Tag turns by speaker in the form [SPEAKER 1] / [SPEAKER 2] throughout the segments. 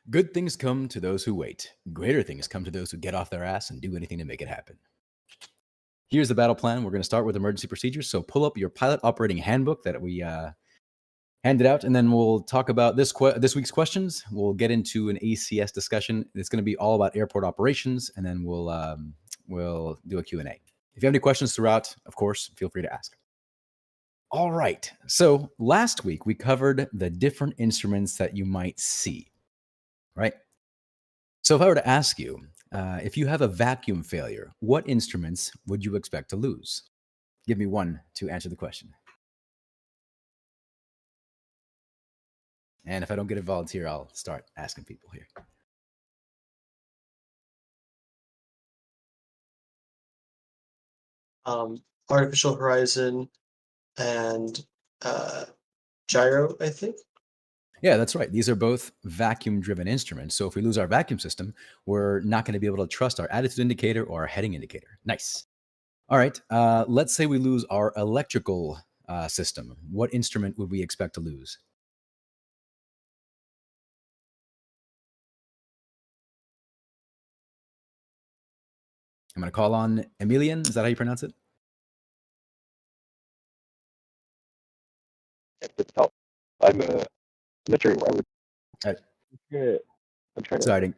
[SPEAKER 1] Good things come to those who wait. Greater things come to those who get off their ass and do anything to make it happen. Here's the battle plan. We're going to start with emergency procedures. So pull up your pilot operating handbook that we handed out, and then we'll talk about this week's questions. We'll get into an ACS discussion. It's going to be all about airport operations, and then we'll do a Q&A. If you have any questions throughout, of course, feel free to ask. All right. So last week we covered the different instruments that you might see, right? So if I were to ask you, if you have a vacuum failure, what instruments would you expect to lose? Give me one to answer the question. And if I don't get a volunteer, I'll start asking people here.
[SPEAKER 2] Artificial horizon and gyro, I think.
[SPEAKER 1] Yeah, that's right. These are both vacuum-driven instruments. So if we lose our vacuum system, we're not going to be able to trust our attitude indicator or our heading indicator. Nice. All right. Let's say we lose our electrical system. What instrument would we expect to lose? I'm going to call on Emilian. Is that how you pronounce it?
[SPEAKER 3] I'm not sure why would.
[SPEAKER 1] I'm trying to. Sorry.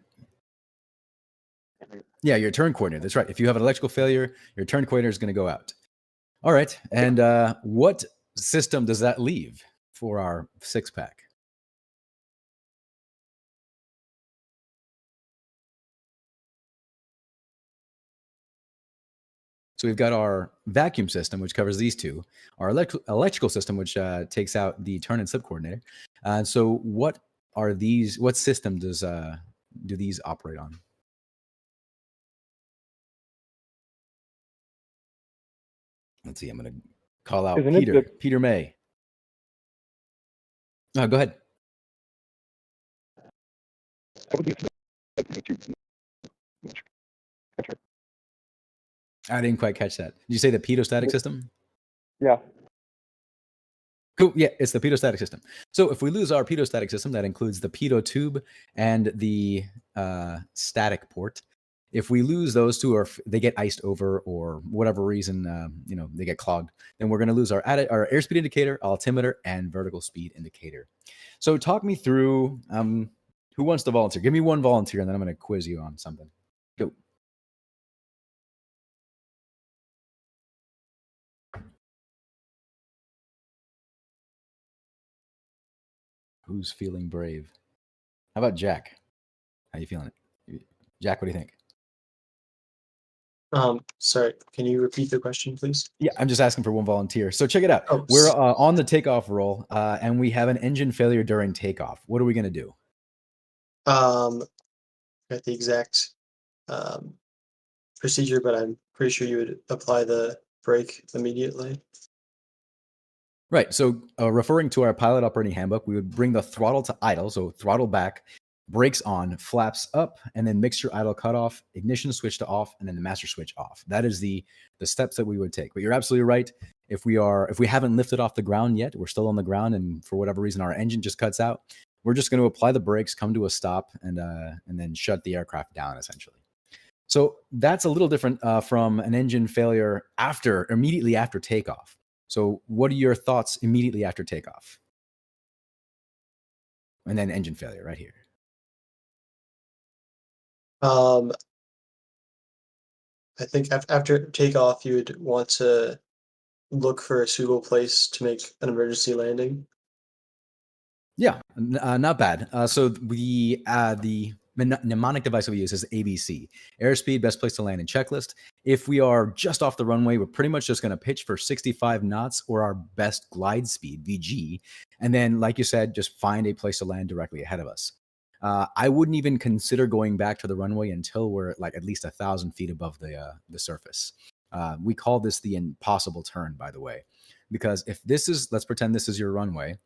[SPEAKER 1] Yeah, your turn coordinator. That's right. If you have an electrical failure, your turn coordinator is going to go out. All right. And what system does that leave for our six-pack? So we've got our vacuum system, which covers these two, our electrical system, which takes out the turn and slip coordinator. So what are these? What system do these operate on? Let's see. I'm going to call out Peter May. Oh, go ahead. I didn't quite catch that. Did you say the pedostatic system?
[SPEAKER 3] Yeah.
[SPEAKER 1] Cool. Yeah, it's the pedostatic system. So if we lose our pedostatic system, that includes the pedo tube and the static port. If we lose those two, or they get iced over, or whatever reason, they get clogged, then we're going to lose our airspeed indicator, altimeter, and vertical speed indicator. So talk me through. Who wants to volunteer? Give me one volunteer, and then I'm going to quiz you on something. Go. Who's feeling brave? How about Jack? How you feeling it? Jack, what do you think?
[SPEAKER 2] Sorry, can you repeat the question, please?
[SPEAKER 1] Yeah, I'm just asking for one volunteer. So check it out. We're on the takeoff roll, and we have an engine failure during takeoff. What are we going to do?
[SPEAKER 2] Got the exact procedure, but I'm pretty sure you would apply the brake immediately.
[SPEAKER 1] Right. So referring to our pilot operating handbook, we would bring the throttle to idle, so throttle back, brakes on, flaps up, and then mixture idle cutoff, ignition switch to off, and then the master switch off. That is the steps that we would take. But you're absolutely right. If we haven't lifted off the ground yet, we're still on the ground, and for whatever reason our engine just cuts out, we're just going to apply the brakes, come to a stop, and then shut the aircraft down essentially. So that's a little different from an engine failure immediately after takeoff. So what are your thoughts immediately after takeoff? And then engine failure right here.
[SPEAKER 2] I think after takeoff, you would want to look for a suitable place to make an emergency landing.
[SPEAKER 1] Yeah, not bad. So the mnemonic device we use is ABC. Airspeed, best place to land in checklist. If we are just off the runway, we're pretty much just going to pitch for 65 knots or our best glide speed, VG. And then, like you said, just find a place to land directly ahead of us. I wouldn't even consider going back to the runway until we're at least 1,000 feet above the surface. We call this the impossible turn, by the way, because if let's pretend this is your runway,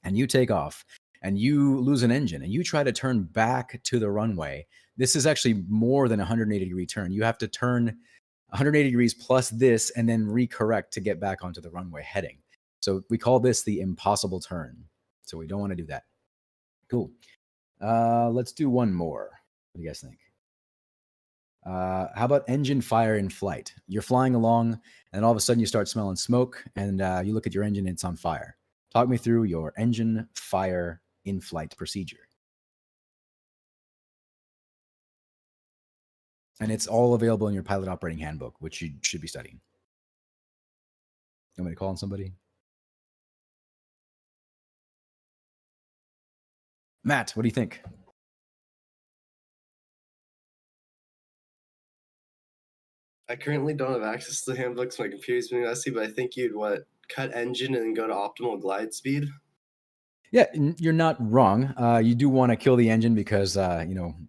[SPEAKER 1] and you take off and you lose an engine and you try to turn back to the runway, this is actually more than a 180-degree turn. You have to turn 180 degrees plus this and then recorrect to get back onto the runway heading. So we call this the impossible turn. So we don't want to do that. Cool. Let's do one more. What do you guys think? How about engine fire in flight? You're flying along, and all of a sudden you start smelling smoke, and you look at your engine, and it's on fire. Talk me through your engine fire in flight procedure. And it's all available in your pilot operating handbook, which you should be studying. You want me to call on somebody? Matt, what do you think?
[SPEAKER 4] I currently don't have access to the handbooks. My computer's been messy, but I think you'd cut engine and then go to optimal glide speed.
[SPEAKER 1] Yeah, you're not wrong. You do want to kill the engine because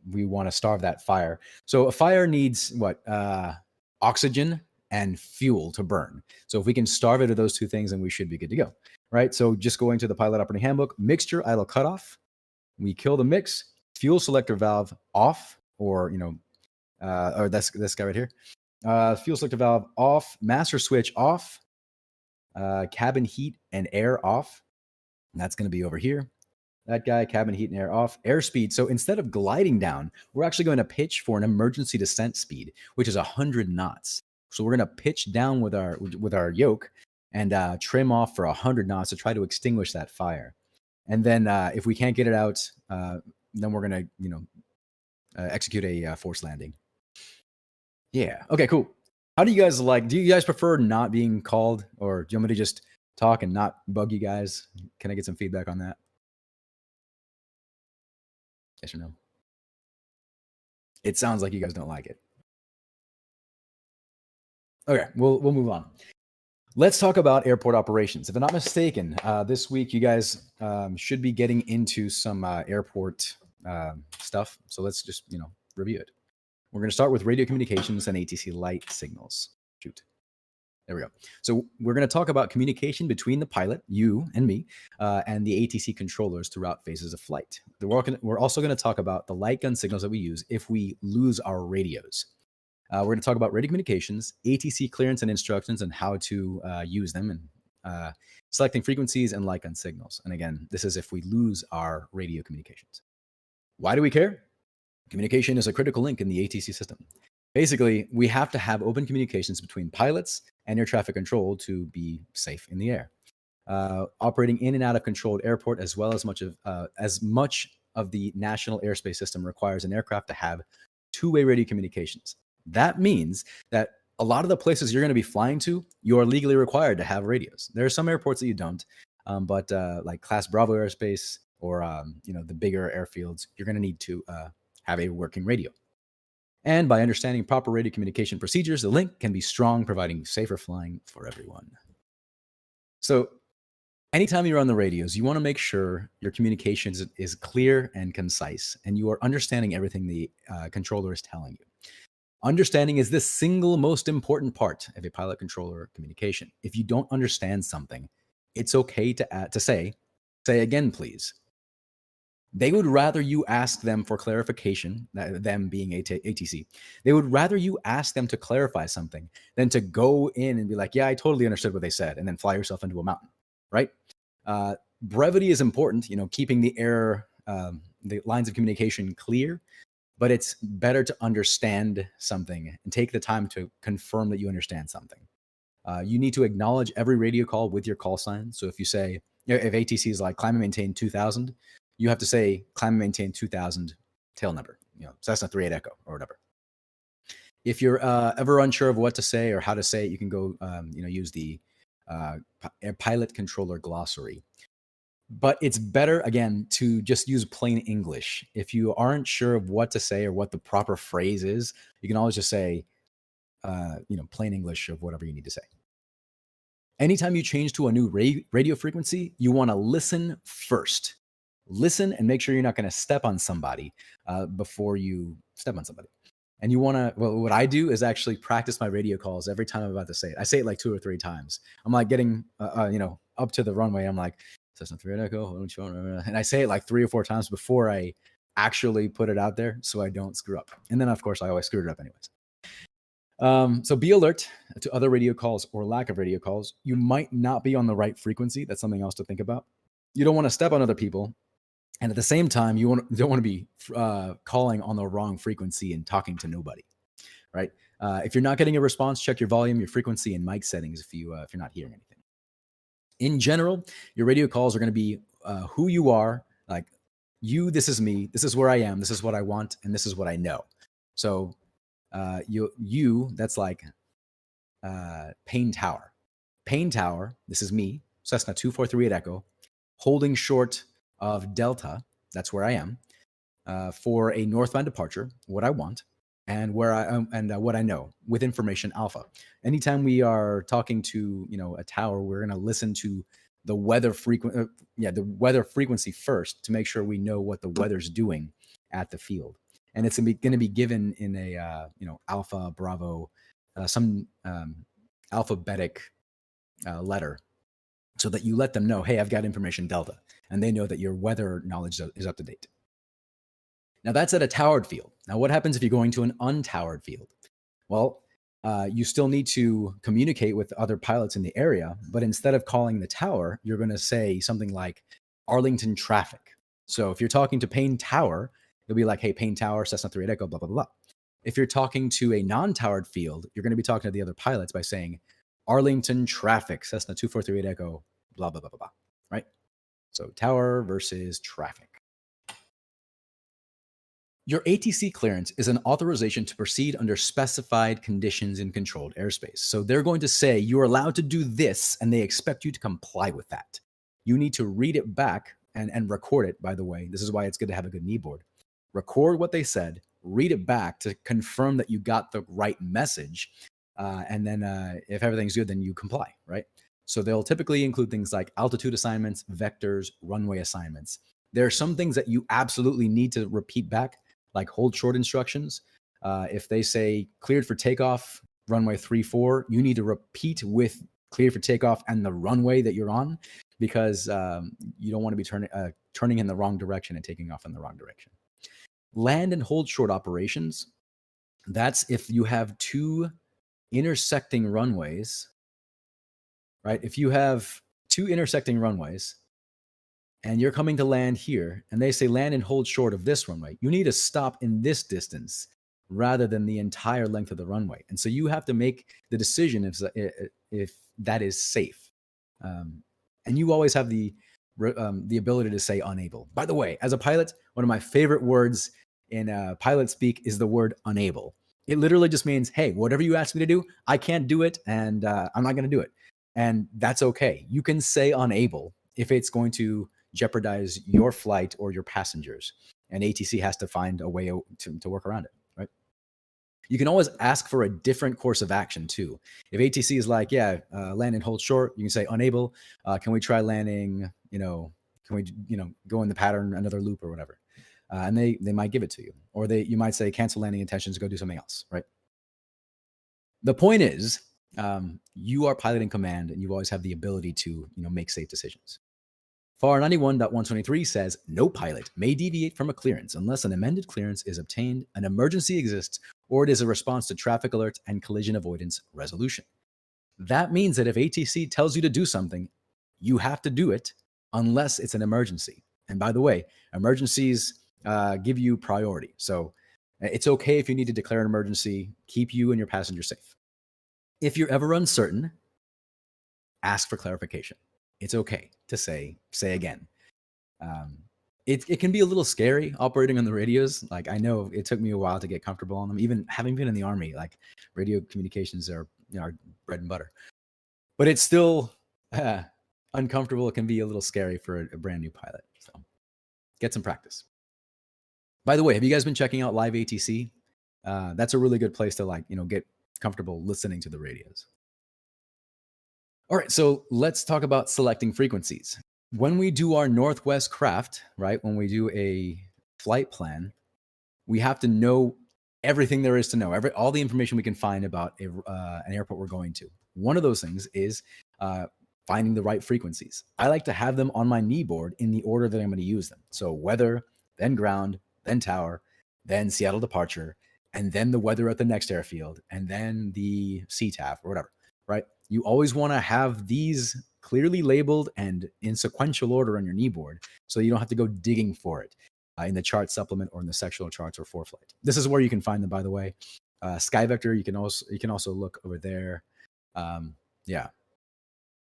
[SPEAKER 1] we want to starve that fire. So a fire needs what? Oxygen and fuel to burn. So if we can starve it of those two things, then we should be good to go, right? So just going to the pilot operating handbook, mixture idle cutoff. We kill the mix, fuel selector valve off, or or this guy right here. Fuel selector valve off, master switch off, cabin heat and air off. And that's going to be over here. That guy, cabin heat and air off, airspeed. So instead of gliding down, we're actually going to pitch for an emergency descent speed, which is 100 knots. So we're going to pitch down with our yoke and trim off for 100 knots to try to extinguish that fire. And then if we can't get it out, then we're going to execute a forced landing. Yeah. Okay, cool. How do you guys do you guys prefer not being called, or do you want me to just talk and not bug you guys? Can I get some feedback on that? Yes or no? It sounds like you guys don't like it. Okay, we'll move on. Let's talk about airport operations. If I'm not mistaken, this week you guys should be getting into some airport stuff. So let's just review it. We're going to start with radio communications and ATC light signals. Shoot. There we go. So we're going to talk about communication between the pilot, you and me, and the ATC controllers throughout phases of flight. We're also going to talk about the light gun signals that we use if we lose our radios. We're going to talk about radio communications, ATC clearance and instructions, and how to use them, and selecting frequencies and light gun signals. And again, this is if we lose our radio communications. Why do we care? Communication is a critical link in the ATC system. Basically, we have to have open communications between pilots and air traffic control to be safe in the air. Operating in and out of controlled airport, as well as much of the national airspace system, requires an aircraft to have two-way radio communications. That means that a lot of the places you're going to be flying to, you are legally required to have radios. There are some airports that you don't, but like Class Bravo airspace or the bigger airfields, you're going to need to have a working radio. And by understanding proper radio communication procedures, the link can be strong, providing safer flying for everyone. So anytime you're on the radios, you want to make sure your communication is clear and concise, and you are understanding everything the controller is telling you. Understanding is the single most important part of a pilot controller communication. If you don't understand something, it's okay to say again, please. They would rather you ask them for clarification, them being ATC. They would rather you ask them to clarify something than to go in and be like, yeah, I totally understood what they said, and then fly yourself into a mountain, right? Brevity is important, keeping the lines of communication clear, but it's better to understand something and take the time to confirm that you understand something. You need to acknowledge every radio call with your call sign. So if you say, if ATC is like climb and maintain 2000, you have to say climb and maintain 2000 tail number, Cessna 38 Echo or whatever. If you're ever unsure of what to say or how to say it, you can go, use the pilot controller glossary. But it's better, again, to just use plain English. If you aren't sure of what to say or what the proper phrase is, you can always just say, plain English of whatever you need to say. Anytime you change to a new radio frequency, you want to listen first. Listen and make sure you're not going to step on somebody before you step on somebody. And you want to, what I do is actually practice my radio calls every time I'm about to say it. I say it like 2 or 3 times. I'm like getting, up to the runway. I'm like, Cessna 38 Echo, and I say it like 3 or 4 times before I actually put it out there so I don't screw up. And then, of course, I always screw it up anyways. So be alert to other radio calls or lack of radio calls. You might not be on the right frequency. That's something else to think about. You don't want to step on other people. And at the same time, you don't want to be calling on the wrong frequency and talking to nobody, right? If you're not getting a response, check your volume, your frequency, and mic settings if you're not hearing anything. In general, your radio calls are going to be who you are, like you, this is me, this is where I am, this is what I want, and this is what I know. So that's like Payne Tower. Payne Tower, this is me, Cessna 2438 Echo, holding short of Delta, that's where I am, for a northbound departure, what I want, and where what I know with information alpha. Anytime we are talking to a tower, we're going to listen to the weather frequency first to make sure we know what the weather's doing at the field, and it's going to be given in a alpha, bravo, some alphabetic letter, so that you let them know, hey, I've got information Delta, and they know that your weather knowledge is up to date. Now that's at a towered field. Now what happens if you're going to an untowered field? Well, you still need to communicate with other pilots in the area, but instead of calling the tower, you're going to say something like Arlington traffic. So if you're talking to Payne Tower, you'll be like, hey, Payne Tower, Cessna 38 Echo, blah, blah, blah. If you're talking to a non-towered field, you're going to be talking to the other pilots by saying Arlington traffic, Cessna 2438 Echo, blah, blah, blah, blah, blah, right? So tower versus traffic. Your ATC clearance is an authorization to proceed under specified conditions in controlled airspace. So they're going to say you're allowed to do this, and they expect you to comply with that. You need to read it back and record it, by the way. This is why it's good to have a good kneeboard. Record what they said, read it back to confirm that you got the right message. And then if everything's good, then you comply, right? So they'll typically include things like altitude assignments, vectors, runway assignments. There are some things that you absolutely need to repeat back, like hold short instructions. If they say cleared for takeoff, runway 34, you need to repeat with cleared for takeoff and the runway that you're on, because you don't want to be turning in the wrong direction and taking off in the wrong direction. Land and hold short operations, that's if you have two intersecting runways, right? If you have two intersecting runways and you're coming to land here and they say land and hold short of this runway, you need to stop in this distance rather than the entire length of the runway. And so you have to make the decision if that is safe. And you always have the ability to say unable. By the way, as a pilot, one of my favorite words in pilot speak is the word unable. It literally just means, hey, whatever you ask me to do, I can't do it, and I'm not going to do it. And that's okay. You can say unable if it's going to jeopardize your flight or your passengers. And ATC has to find a way to work around it, right? You can always ask for a different course of action too. If ATC is like, yeah, land and hold short, you can say unable. Can we try landing, can we, go in the pattern, another loop or whatever? And they might give it to you. Or you might say cancel landing intentions, go do something else, right? The point is, you are pilot in command and you always have the ability to, make safe decisions. FAR 91.123 says, no pilot may deviate from a clearance unless an amended clearance is obtained, an emergency exists, or it is a response to traffic alerts and collision avoidance resolution. That means that if ATC tells you to do something, you have to do it unless it's an emergency. And by the way, emergencies give you priority. So it's okay if you need to declare an emergency, keep you and your passenger safe. If you're ever uncertain, ask for clarification. It's okay to say again. It can be a little scary operating on the radios. Like, I know it took me a while to get comfortable on them, even having been in the Army. Like, radio communications are our bread and butter. But it's still uncomfortable. It can be a little scary for a brand new pilot. So get some practice. By the way, have you guys been checking out Live ATC? That's a really good place to get comfortable listening to the radios. All right, so let's talk about selecting frequencies. When we do our Northwest craft, right, when we do a flight plan, we have to know everything there is to know, all the information we can find about an airport we're going to. One of those things is finding the right frequencies. I like to have them on my kneeboard in the order that I'm going to use them. So weather, then ground, then tower, then Seattle departure, and then the weather at the next airfield, and then the CTAF or whatever, right? You always want to have these clearly labeled and in sequential order on your knee board, so you don't have to go digging for it in the chart supplement or in the sectional charts or ForeFlight. This is where you can find them, by the way. SkyVector, you can also look over there. Yeah.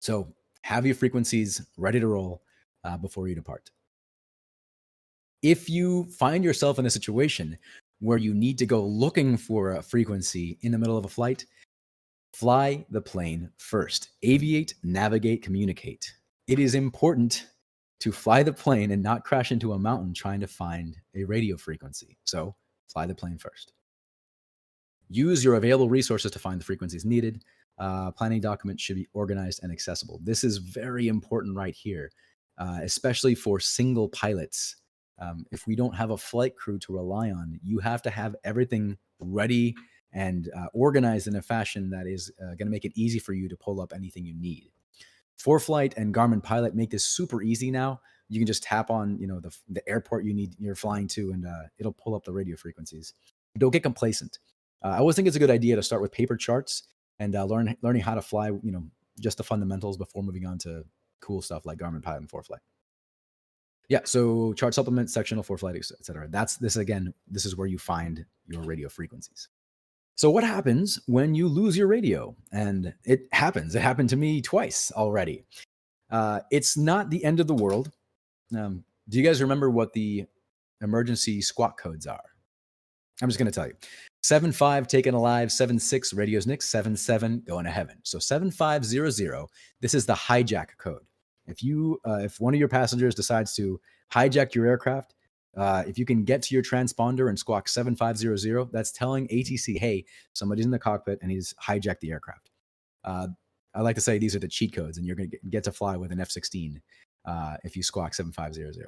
[SPEAKER 1] So have your frequencies ready to roll before you depart. If you find yourself in a situation where you need to go looking for a frequency in the middle of a flight, fly the plane first. Aviate, navigate, communicate. It is important to fly the plane and not crash into a mountain trying to find a radio frequency. So fly the plane first. Use your available resources to find the frequencies needed. Planning documents should be organized and accessible. This is very important right here, especially for single pilots. If we don't have a flight crew to rely on, you have to have everything ready and organized in a fashion that is going to make it easy for you to pull up anything you need. ForeFlight and Garmin Pilot make this super easy now. You can just tap on, the airport you're flying to, and it'll pull up the radio frequencies. Don't get complacent. I always think it's a good idea to start with paper charts and learning how to fly, just the fundamentals before moving on to cool stuff like Garmin Pilot and ForeFlight. Yeah, so chart supplement, sectional, ForeFlight, etc. This is where you find your radio frequencies. So what happens when you lose your radio? And it happens. It happened to me twice already. It's not the end of the world. Do you guys remember what the emergency squawk codes are? I'm just going to tell you. 75 taken alive, 76 radios Nix, 77 going to heaven. So 7500, this is the hijack code. If one of your passengers decides to hijack your aircraft, if you can get to your transponder and squawk 7500, that's telling ATC, hey, somebody's in the cockpit and he's hijacked the aircraft. I like to say these are the cheat codes, and you're going to get to fly with an F-16 if you squawk 7500.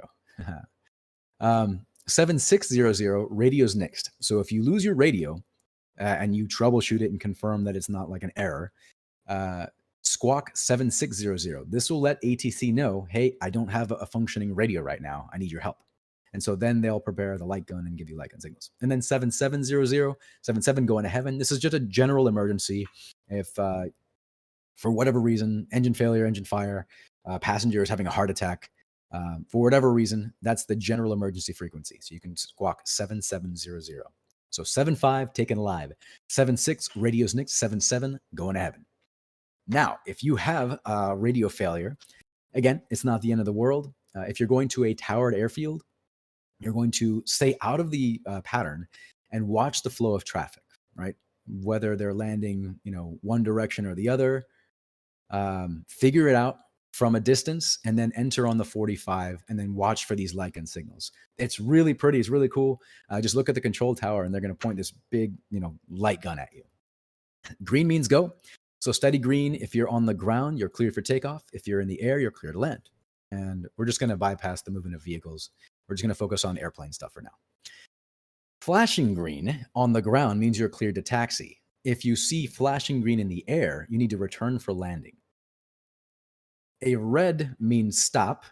[SPEAKER 1] 7600, radio's next. So if you lose your radio and you troubleshoot it and confirm that it's not like an error, squawk 7600. This will let ATC know, hey, I don't have a functioning radio right now. I need your help. And so then they'll prepare the light gun and give you light gun signals. And then 7700, 77 going to heaven. This is just a general emergency. If for whatever reason, engine failure, engine fire, passenger is having a heart attack, for whatever reason, that's the general emergency frequency. So you can squawk 7700. So 75 taken alive, 76 radios Nix, 77 going to heaven. Now, if you have radio failure, again, it's not the end of the world. If you're going to a towered airfield, you're going to stay out of the pattern and watch the flow of traffic, right? Whether they're landing, one direction or the other, figure it out from a distance and then enter on the 45 and then watch for these light gun signals. It's really pretty. It's really cool. Just look at the control tower and they're going to point this big, light gun at you. Green means go. So steady green. If you're on the ground, you're clear for takeoff. If you're in the air, you're clear to land. And we're just going to bypass the movement of vehicles. We're just going to focus on airplane stuff for now. Flashing green on the ground means you're cleared to taxi. If you see flashing green in the air, you need to return for landing. A red means stop.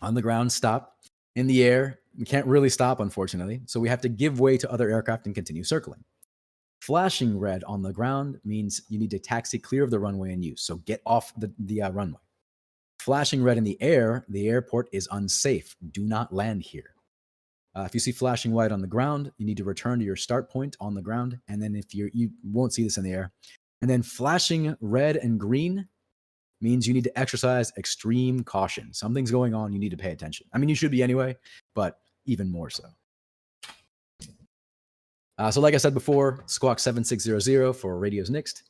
[SPEAKER 1] On the ground, stop. In the air, we can't really stop, unfortunately, so we have to give way to other aircraft and continue circling. Flashing red on the ground means you need to taxi clear of the runway in use, so get off the runway. Flashing red in the air, the airport is unsafe. Do not land here. If you see flashing white on the ground, you need to return to your start point on the ground, and then if you won't see this in the air. And then flashing red and green means you need to exercise extreme caution. Something's going on. You need to pay attention. I mean, you should be anyway, but even more so. So like I said before, squawk 7600 for radios Nix.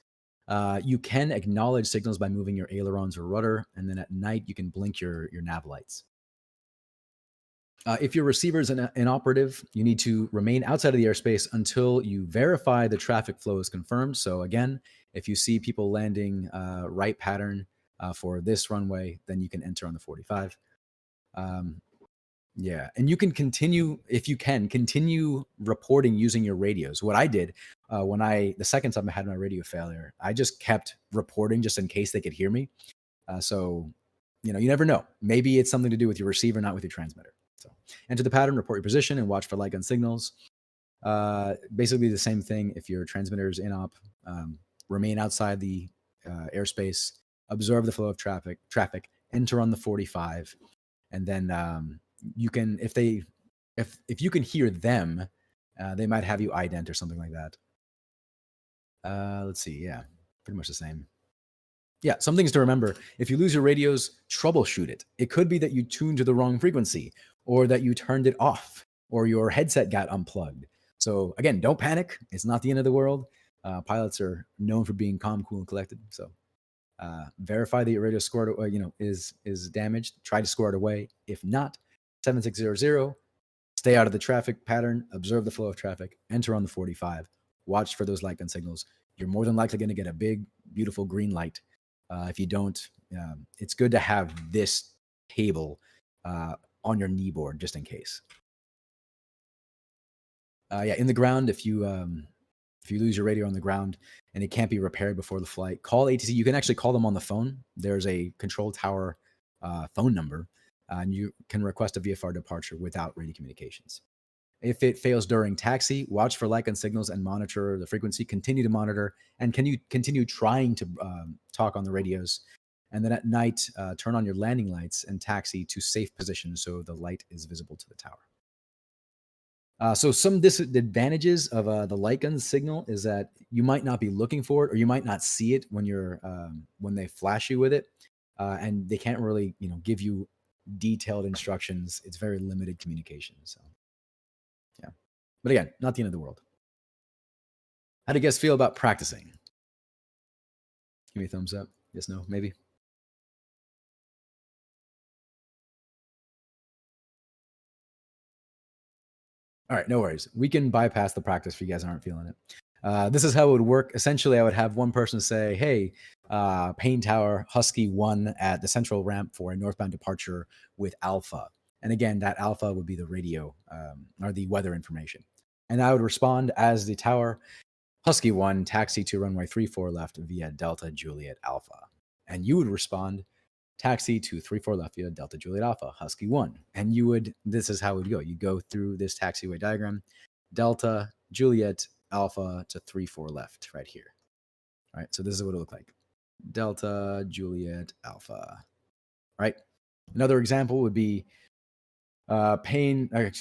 [SPEAKER 1] You can acknowledge signals by moving your ailerons or rudder, and then at night you can blink your nav lights. If your receiver is inoperative, you need to remain outside of the airspace until you verify the traffic flow is confirmed. So again, if you see people landing right pattern for this runway, then you can enter on the 45. Yeah, and you can continue, if you can, continue reporting using your radios. What I did the second time I had my radio failure, I just kept reporting just in case they could hear me. So, you never know. Maybe it's something to do with your receiver, not with your transmitter. So enter the pattern, report your position, and watch for light gun signals. Basically the same thing if your transmitter is in op. Remain outside the airspace observe the flow of traffic, enter on the 45, and then you can, if you can hear them, they might have you ident or something like that. Let's see. Yeah, pretty much the same. Yeah, some things to remember. If you lose your radios, troubleshoot it. It could be that you tuned to the wrong frequency, or that you turned it off, or your headset got unplugged. So again, don't panic. It's not the end of the world. Pilots are known for being calm, cool, and collected. So verify that your radio scored, is damaged. Try to score it away. If not, 7600. Stay out of the traffic pattern. Observe the flow of traffic. Enter on the 45. Watch for those light gun signals. You're more than likely going to get a big, beautiful green light. If you don't, it's good to have this table on your knee board just in case. In the ground, if you lose your radio on the ground and it can't be repaired before the flight, call ATC. You can actually call them on the phone. There's a control tower phone number, and you can request a VFR departure without radio communications. If it fails during taxi, watch for light gun signals and monitor the frequency. Continue to monitor, and can you continue trying to talk on the radios. And then at night, turn on your landing lights and taxi to safe positions so the light is visible to the tower. So some disadvantages of the light gun signal is that you might not be looking for it, or you might not see it when you're when they flash you with it, and they can't really give you detailed instructions. It's very limited communication. So. Yeah. But again, not the end of the world. How do you guys feel about practicing? Give me a thumbs up. Yes, no, maybe. All right, no worries. We can bypass the practice if you guys aren't feeling it. This is how it would work. Essentially, I would have one person say, hey, Payne Tower, Husky 1 at the central ramp for a northbound departure with Alpha. And again, that Alpha would be the radio or the weather information. And I would respond as the tower, Husky 1, taxi to runway 34 left via Delta Juliet Alpha. And you would respond, taxi to 34 left via Delta Juliet Alpha, Husky 1. And this is how it would go. You go through this taxiway diagram, Delta Juliet Alpha to 34 left right here. All right, so this is what it look like. Delta Juliet Alpha. All right. Another example would be Payne. I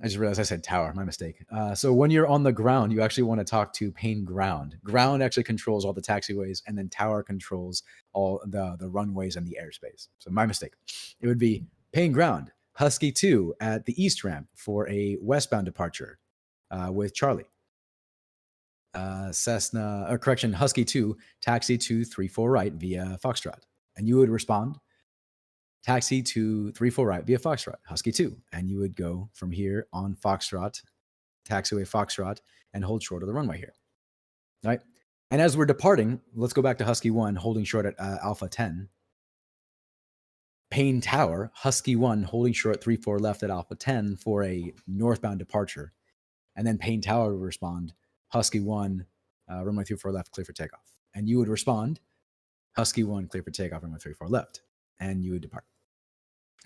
[SPEAKER 1] just realized I said tower. My mistake. So when you're on the ground, you actually want to talk to Payne Ground. Ground actually controls all the taxiways, and then tower controls all the runways and the airspace. So my mistake. It would be Payne Ground, Husky 2 at the east ramp for a westbound departure with Charlie. Husky 2, taxi to 34 right via Foxtrot. And you would respond, taxi to 34 right via Foxtrot, Husky 2. And you would go from here on Foxtrot, taxiway Foxtrot, and hold short of the runway here. All right. And as we're departing, let's go back to Husky 1, holding short at Alpha 10. Payne Tower, Husky 1, holding short 34 left at Alpha 10 for a northbound departure. And then Payne Tower would respond, Husky 1, runway 34 left, clear for takeoff. And you would respond, Husky 1, clear for takeoff, runway 34 left. And you would depart.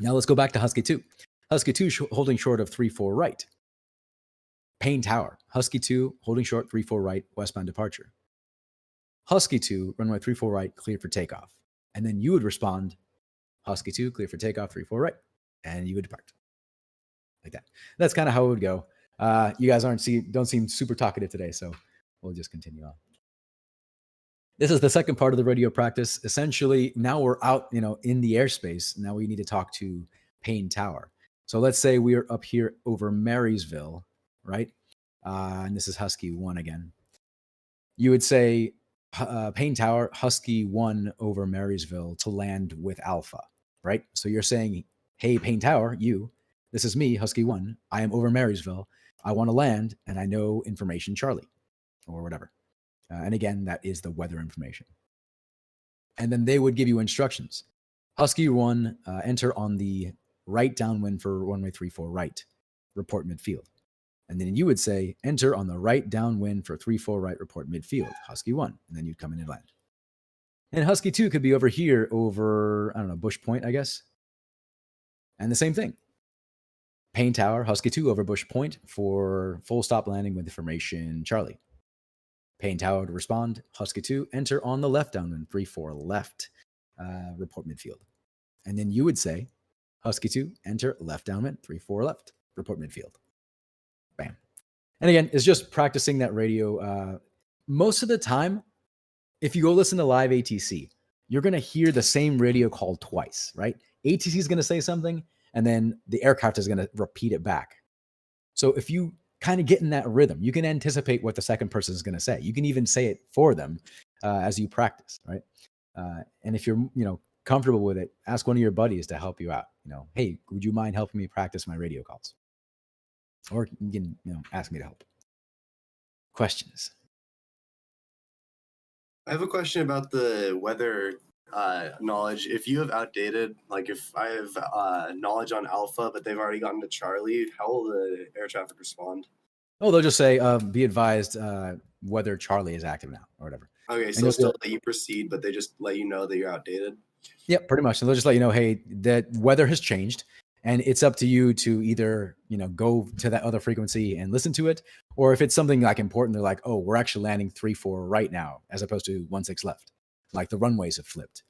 [SPEAKER 1] Now let's go back to Husky 2. Husky 2 holding short of 34 right. Payne Tower, Husky 2 holding short 34 right, westbound departure. Husky 2, runway 34 right, clear for takeoff. And then you would respond, Husky 2, clear for takeoff, 34 right. And you would depart. Like that. That's kind of how it would go. You guys don't seem super talkative today, so we'll just continue on. This is the second part of the radio practice. Essentially, now we're out, in the airspace. Now we need to talk to Payne Tower. So let's say we're up here over Marysville, right? And this is Husky 1 again. You would say Payne Tower, Husky 1 over Marysville to land with Alpha, right? So you're saying, hey, Payne Tower, this is me, Husky 1. I am over Marysville. I want to land, and I know information Charlie, or whatever. And again, that is the weather information. And then they would give you instructions. Husky 1, enter on the right downwind for runway 34 right, report midfield. And then you would say, enter on the right downwind for 34 right, report midfield, Husky 1. And then you'd come in and land. And Husky 2 could be over here, over, Bush Point, I guess. And the same thing. Payne Tower, Husky 2 over Bush Point for full stop landing with information Charlie. Payne Tower to respond, Husky 2, enter on the left downwind, 34 left. report midfield. And then you would say, Husky 2, enter left downwind, 3-4 left, report midfield. Bam. And again, it's just practicing that radio. Most of the time, if you go listen to live ATC, you're going to hear the same radio call twice, right? ATC is going to say something, and then the aircraft is going to repeat it back. So if you kind of get in that rhythm, you can anticipate what the second person is going to say. You can even say it for them as you practice, right? And if you're, comfortable with it, ask one of your buddies to help you out. Hey, would you mind helping me practice my radio calls? Or you can, ask me to help. Questions?
[SPEAKER 4] I have a question about the weather knowledge. If you have outdated, like if I have knowledge on Alpha, but they've already gotten to Charlie, how will the air traffic respond?
[SPEAKER 1] Oh, they'll just say, be advised whether Charlie is active now or whatever.
[SPEAKER 4] Okay, so they'll still let you proceed, but they just let you know that you're outdated?
[SPEAKER 1] Yep, pretty much. So they'll just let you know, hey, that weather has changed, and it's up to you to either, go to that other frequency and listen to it, or if it's something like important, they're like, oh, we're actually landing 3-4 right now, as opposed to 1-6 left. Like the runways have flipped.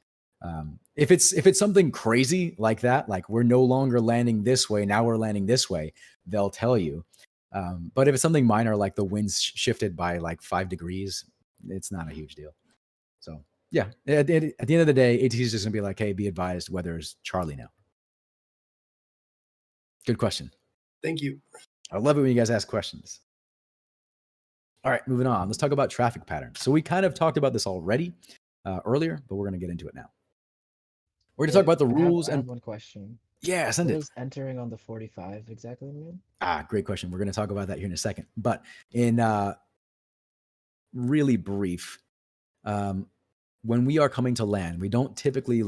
[SPEAKER 1] If it's something crazy like that, like we're no longer landing this way, now we're landing this way, they'll tell you. But if it's something minor, like the winds shifted by like 5 degrees, it's not a huge deal. So yeah, at the end of the day, ATC is just gonna be like, hey, be advised weather's Charlie now. Good question.
[SPEAKER 4] Thank you.
[SPEAKER 1] I love it when you guys ask questions. All right, moving on. Let's talk about traffic patterns. So we kind of talked about this already earlier, but we're going to get into it now. We're going to talk about the rules.
[SPEAKER 5] I have one question.
[SPEAKER 1] Yeah, send
[SPEAKER 5] What
[SPEAKER 1] it.
[SPEAKER 5] does entering on the 45 exactly mean?
[SPEAKER 1] Great question. We're going to talk about that here in a second. But in really brief, when we are coming to land, we don't typically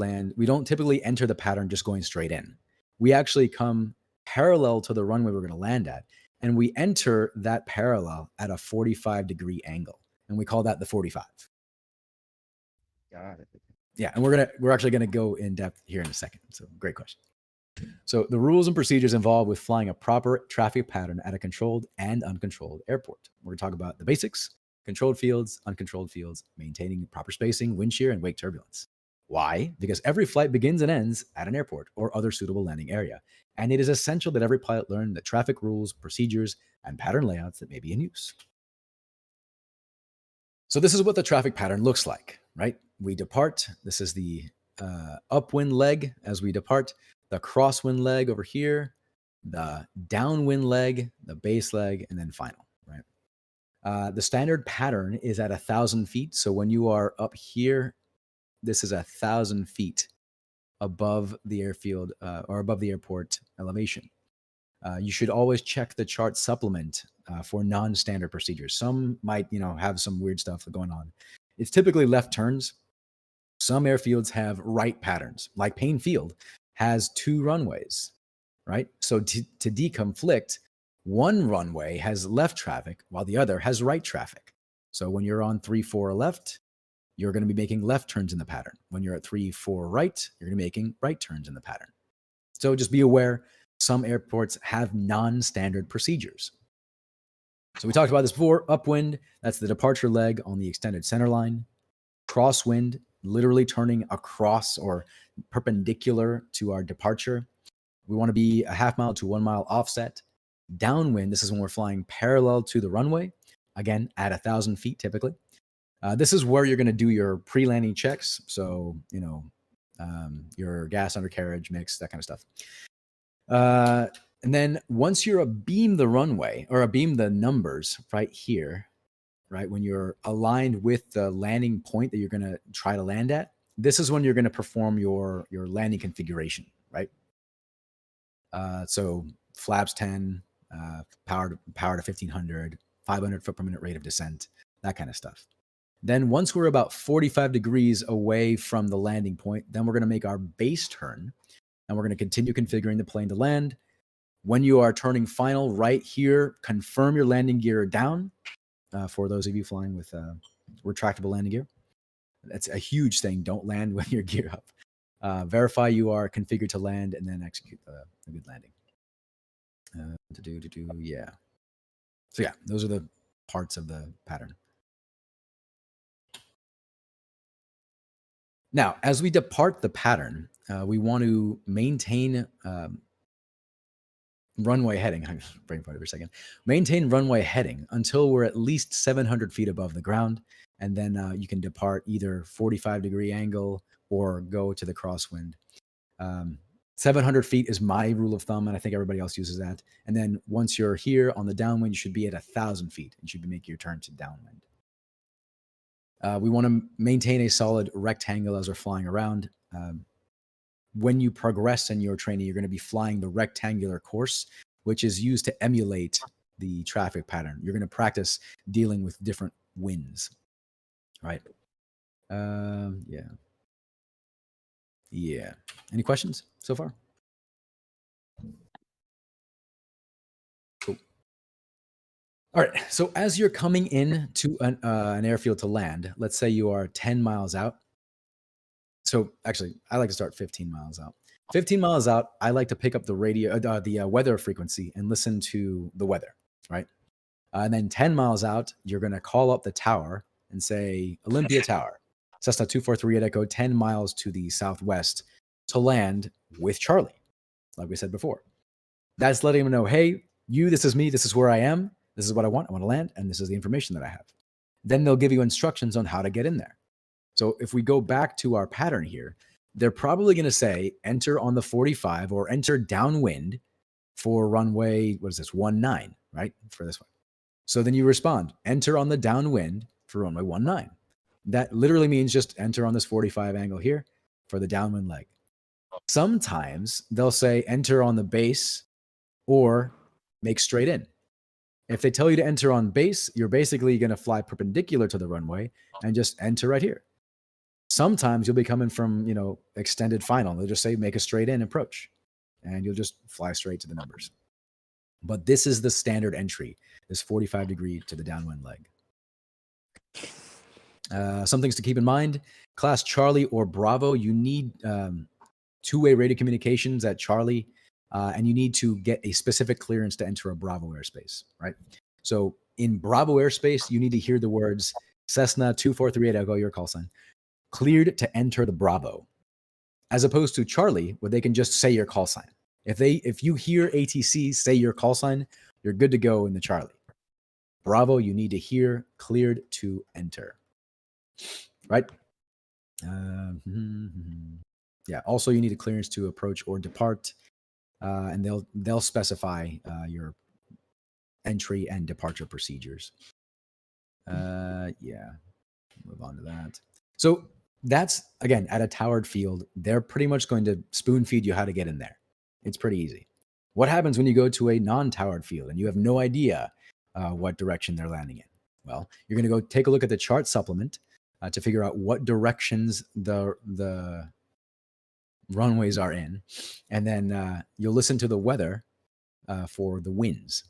[SPEAKER 1] enter the pattern just going straight in. We actually come parallel to the runway we're going to land at, and we enter that parallel at a 45-degree angle, and we call that the 45.
[SPEAKER 5] Got it.
[SPEAKER 1] Yeah, and we're actually going to go in depth here in a second. So great question. So the rules and procedures involved with flying a proper traffic pattern at a controlled and uncontrolled airport. We're going to talk about the basics: controlled fields, uncontrolled fields, maintaining proper spacing, wind shear, and wake turbulence. Why? Because every flight begins and ends at an airport or other suitable landing area, and it is essential that every pilot learn the traffic rules, procedures, and pattern layouts that may be in use. So this is what the traffic pattern looks like, right? We depart. This is the upwind leg as we depart, the crosswind leg over here, the downwind leg, the base leg, and then final, right? The standard pattern is at 1,000 feet. So when you are up here, this is 1,000 feet above the airfield or above the airport elevation. You should always check the chart supplement for non-standard procedures. Some might, have some weird stuff going on. It's typically left turns. Some airfields have right patterns, like Payne Field has 2 runways, right? So to deconflict, one runway has left traffic while the other has right traffic. So when you're on 3-4 left, you're going to be making left turns in the pattern. When you're at 3-4 right, you're going to be making right turns in the pattern. So just be aware, some airports have non-standard procedures. So we talked about this before. Upwind, that's the departure leg on the extended center line. Crosswind, literally turning across or perpendicular to our departure. We want to be a 0.5 mile to 1 mile offset. Downwind, this is when we're flying parallel to the runway, again, at 1,000 feet typically. This is where you're going to do your pre-landing checks. So, your gas undercarriage mix, that kind of stuff. And then once you're abeam the runway or abeam the numbers right here, right, when you're aligned with the landing point that you're going to try to land at, this is when you're going to perform your landing configuration, right? So flaps 10, power to 1,500, 500 foot per minute rate of descent, that kind of stuff. Then once we're about 45 degrees away from the landing point, then we're going to make our base turn, and we're going to continue configuring the plane to land. When you are turning final right here, confirm your landing gear down. For those of you flying with retractable landing gear, that's a huge thing. Don't land with your gear up. Verify you are configured to land, and then execute a good landing. Yeah. So yeah, those are the parts of the pattern. Now, as we depart the pattern, we want to maintain runway heading. I'm brain farted for a second. Maintain runway heading until we're at least 700 feet above the ground, and then you can depart either 45-degree angle or go to the crosswind. 700 feet is my rule of thumb, and I think everybody else uses that. And then once you're here on the downwind, you should be at 1,000 feet and should be making your turn to downwind. We want to maintain a solid rectangle as we're flying around. When you progress in your training, you're going to be flying the rectangular course, which is used to emulate the traffic pattern. You're going to practice dealing with different winds, right? Yeah. Any questions so far? Cool. All right. So as you're coming in to an airfield to land, let's say you are 10 miles out. So actually, I like to start 15 miles out. 15 miles out, I like to pick up the radio, the weather frequency and listen to the weather, right? And then 10 miles out, you're going to call up the tower and say, Olympia Tower, Cessna 243 at Echo, 10 miles to the southwest to land with Charlie, like we said before. That's letting them know, hey, this is me, this is where I am, this is what I want to land, and this is the information that I have. Then they'll give you instructions on how to get in there. So if we go back to our pattern here, they're probably going to say enter on the 45 or enter downwind for runway, 19, right? For this one. So then you respond, enter on the downwind for runway 19. That literally means just enter on this 45 angle here for the downwind leg. Sometimes they'll say enter on the base or make straight in. If they tell you to enter on base, you're basically going to fly perpendicular to the runway and just enter right here. Sometimes you'll be coming from, extended final. They'll just say, make a straight in approach, and you'll just fly straight to the numbers. But this is the standard entry, this 45 degree to the downwind leg. Some things to keep in mind, class Charlie or Bravo, you need two-way radio communications at Charlie, and you need to get a specific clearance to enter a Bravo airspace, right? So in Bravo airspace, you need to hear the words Cessna 243 at Echo, your call sign, cleared to enter the Bravo, as opposed to Charlie, where they can just say your call sign. If you hear ATC say your call sign, you're good to go in the Charlie. Bravo, you need to hear cleared to enter, right? Yeah. Also, you need a clearance to approach or depart, and they'll specify your entry and departure procedures. Yeah. Move on to that. So that's, again, at a towered field, they're pretty much going to spoon feed you how to get in there. It's pretty easy. What happens when you go to a non-towered field and you have no idea what direction they're landing in? Well, you're going to go take a look at the chart supplement to figure out what directions the runways are in. And then you'll listen to the weather for the winds.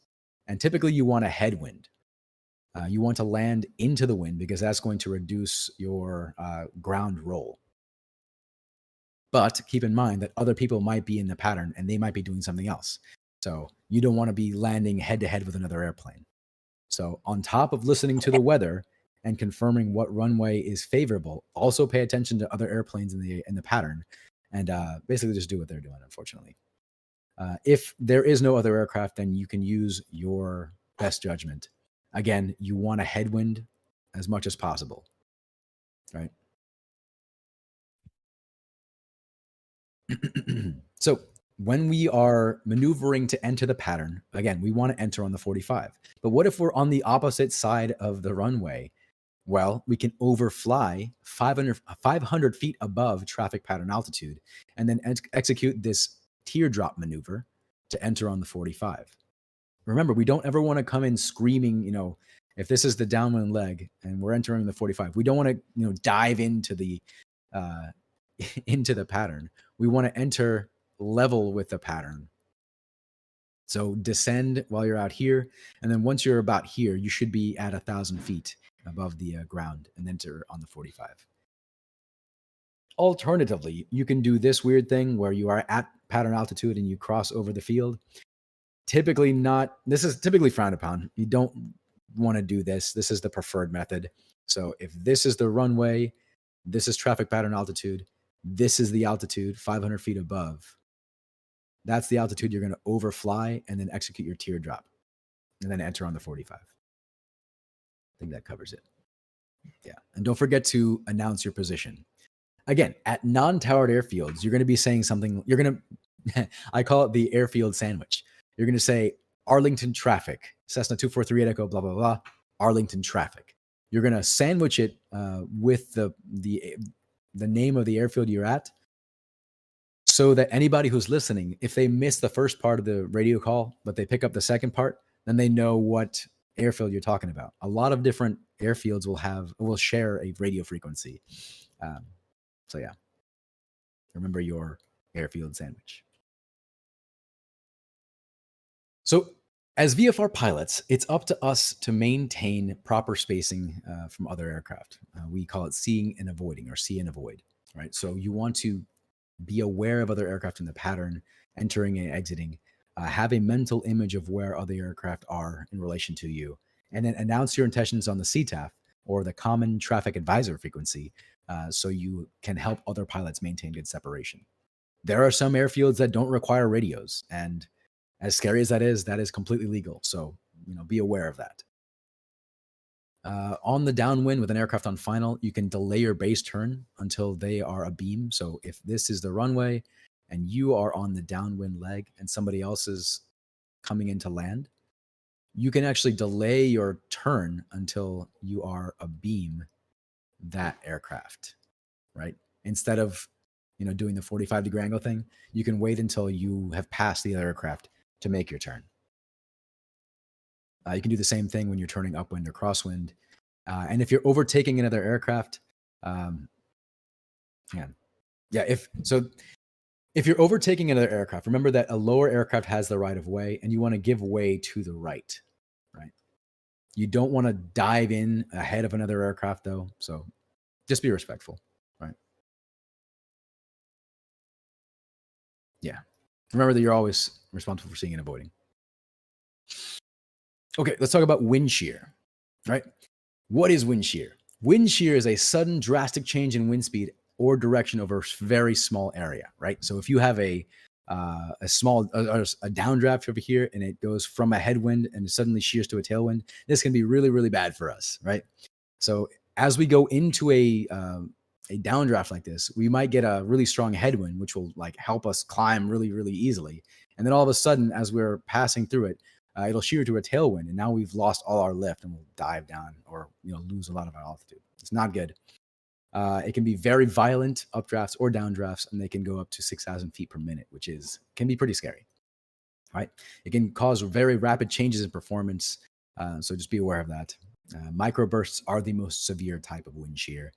[SPEAKER 1] And typically you want a headwind. You want to land into the wind because that's going to reduce your ground roll. But keep in mind that other people might be in the pattern and they might be doing something else. So you don't want to be landing head to head with another airplane. So on top of listening to the weather and confirming what runway is favorable, also pay attention to other airplanes in the pattern and basically just do what they're doing, unfortunately. If there is no other aircraft, then you can use your best judgment. Again, you want a headwind as much as possible, right? So when we are maneuvering to enter the pattern, again, we want to enter on the 45. But what if we're on the opposite side of the runway? Well, we can overfly 500 feet above traffic pattern altitude and then execute this teardrop maneuver to enter on the 45. Remember, we don't ever want to come in screaming, if this is the downwind leg and we're entering the 45, we don't want to, dive into the pattern. We want to enter level with the pattern. So descend while you're out here. And then once you're about here, you should be at 1,000 feet above the ground and enter on the 45. Alternatively, you can do this weird thing where you are at pattern altitude and you cross over the field. This is typically frowned upon. You don't want to do this. This is the preferred method. So if this is the runway This is traffic pattern altitude. This is the altitude 500 feet above. That's the altitude you're going to overfly and then execute your teardrop and then enter on the 45. I think that covers it. Yeah. And don't forget to announce your position. Again, at non-towered airfields, you're going to be saying something. You're going to, I call it the airfield sandwich. You're going to say Arlington traffic, Cessna 243 Echo, blah, blah, blah, Arlington traffic. You're going to sandwich it with the name of the airfield you're at, so that anybody who's listening, if they miss the first part of the radio call, but they pick up the second part, then they know what airfield you're talking about. A lot of different airfields will share a radio frequency. So yeah, remember your airfield sandwich. So as VFR pilots, it's up to us to maintain proper spacing from other aircraft. We call it seeing and avoiding, or see and avoid, right? So you want to be aware of other aircraft in the pattern, entering and exiting, have a mental image of where other aircraft are in relation to you, and then announce your intentions on the CTAF, or the Common Traffic Advisor frequency, so you can help other pilots maintain good separation. There are some airfields that don't require radios, and as scary as that is completely legal. So, be aware of that. On the downwind with an aircraft on final, you can delay your base turn until they are abeam. So if this is the runway and you are on the downwind leg and somebody else is coming into land, you can actually delay your turn until you are abeam that aircraft, right? Instead of, doing the 45-degree angle thing, you can wait until you have passed the other aircraft to make your turn. You can do the same thing when you're turning upwind or crosswind. And if you're overtaking another aircraft, if you're overtaking another aircraft, remember that a lower aircraft has the right of way, and you want to give way to the right, right? You don't want to dive in ahead of another aircraft, though. So just be respectful, right? Yeah. Remember that you're always responsible for seeing and avoiding. Okay, let's talk about wind shear, right? What is wind shear? Wind shear is a sudden drastic change in wind speed or direction over a very small area, right? So if you have a downdraft over here and it goes from a headwind and it suddenly shears to a tailwind, this can be really, really bad for us, right? So as we go into a downdraft like this, we might get a really strong headwind, which will help us climb really, really easily. And then all of a sudden, as we're passing through it, it'll shear to a tailwind, and now we've lost all our lift and we'll dive down or lose a lot of our altitude. It's not good. It can be very violent updrafts or downdrafts, and they can go up to 6,000 feet per minute, which can be pretty scary. Right? It can cause very rapid changes in performance, so just be aware of that. Microbursts are the most severe type of wind shear.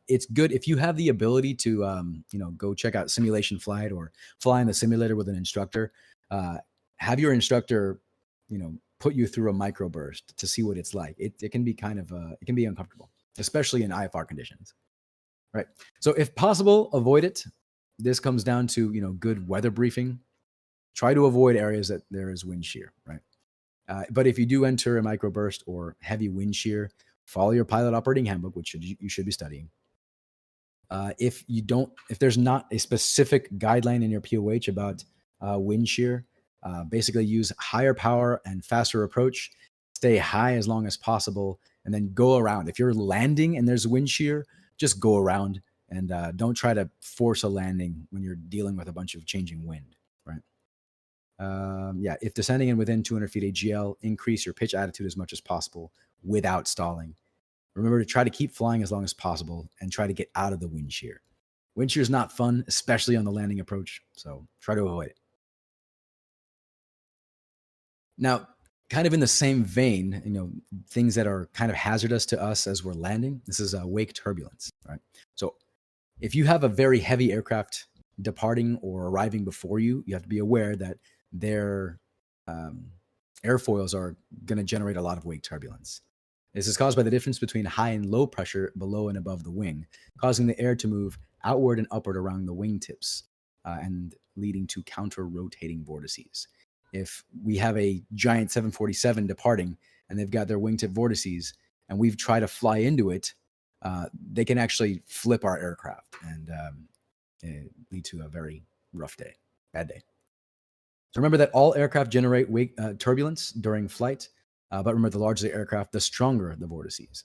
[SPEAKER 1] It's good if you have the ability to go check out simulation flight or fly in the simulator with an instructor. Have your instructor put you through a microburst to see what it's like. It can be it can be uncomfortable, especially in IFR conditions, right? So if possible, avoid it. This comes down to, good weather briefing. Try to avoid areas that there is wind shear, right? But if you do enter a microburst or heavy wind shear, follow your pilot operating handbook, which you should be studying. If there's not a specific guideline in your POH about wind shear, basically use higher power and faster approach, stay high as long as possible, and then go around. If you're landing and there's wind shear, just go around and don't try to force a landing when you're dealing with a bunch of changing wind, right? If descending in within 200 feet AGL, increase your pitch attitude as much as possible without stalling. Remember to try to keep flying as long as possible and try to get out of the wind shear. Wind shear is not fun, especially on the landing approach, so try to avoid it. Now, kind of in the same vein, things that are kind of hazardous to us as we're landing, this is wake turbulence, right? So if you have a very heavy aircraft departing or arriving before you, you have to be aware that their airfoils are going to generate a lot of wake turbulence. This is caused by the difference between high and low pressure below and above the wing, causing the air to move outward and upward around the wingtips and leading to counter-rotating vortices. If we have a giant 747 departing and they've got their wingtip vortices and we've tried to fly into it, they can actually flip our aircraft and lead to a very rough day, bad day. So remember that all aircraft generate turbulence during flight, but remember, the larger the aircraft, the stronger the vortices.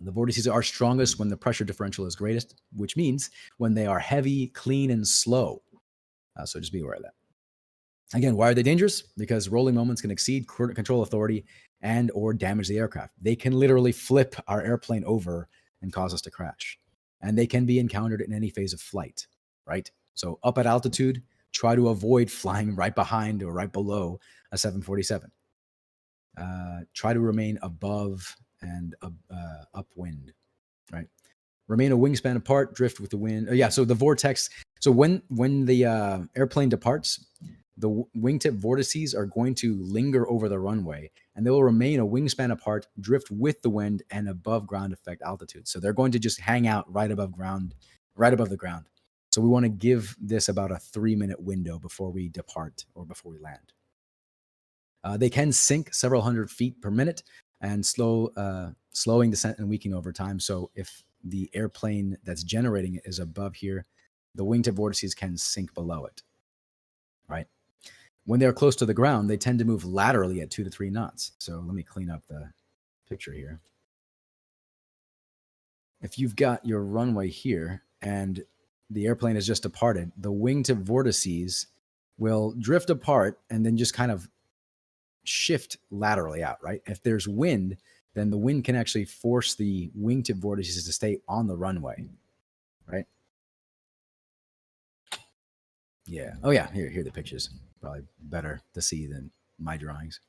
[SPEAKER 1] The vortices are strongest when the pressure differential is greatest, which means when they are heavy, clean, and slow. So just be aware of that. Again, why are they dangerous? Because rolling moments can exceed control authority and or damage the aircraft. They can literally flip our airplane over and cause us to crash. And they can be encountered in any phase of flight, right? So up at altitude, try to avoid flying right behind or right below a 747. Try to remain above and upwind, right? Remain a wingspan apart, drift with the wind. So the vortex. So when the airplane departs, the wingtip vortices are going to linger over the runway, and they will remain a wingspan apart, drift with the wind, and above ground effect altitude. So they're going to just hang out right above the ground. So we want to give this about a 3-minute window before we depart or before we land. They can sink several hundred feet per minute and slowing descent and weakening over time. So if the airplane that's generating it is above here, the wingtip vortices can sink below it, right? When they're close to the ground, they tend to move laterally at 2 to 3 knots. So let me clean up the picture here. If you've got your runway here and the airplane has just departed, the wingtip vortices will drift apart and then just kind of shift laterally out, right? If there's wind, then the wind can actually force the wingtip vortices to stay on the runway, right? Yeah. Oh, yeah. Here are the pictures. Probably better to see than my drawings.